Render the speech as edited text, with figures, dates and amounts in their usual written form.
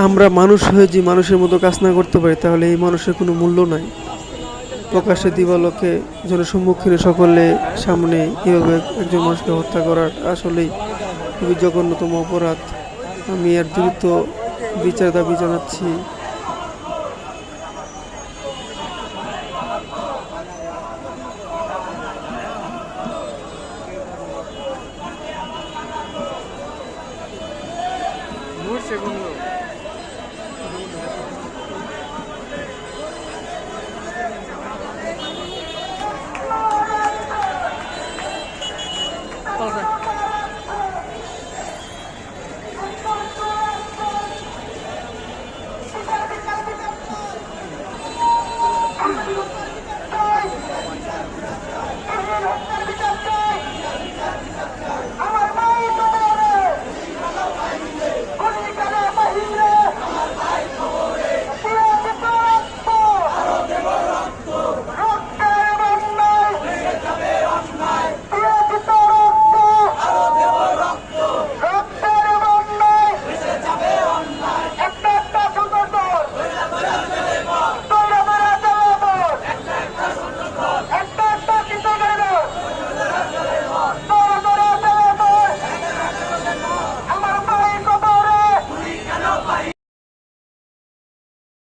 আমরা মানুষ হয়ে যে মানুষের মতো কাজ না করতে পারি তাহলে এই মানুষের কোনো মূল্য নাই। প্রকাশ্যে দিবালোকে জনসম্মুখীনে সকলে সামনে এভাবে একজন মানুষকে হত্যা করার আসলেই খুবই জঘন্যতম অপরাধ। আমি এর দ্রুত বিচার দাবি জানাচ্ছি। মরছে কোন লোক?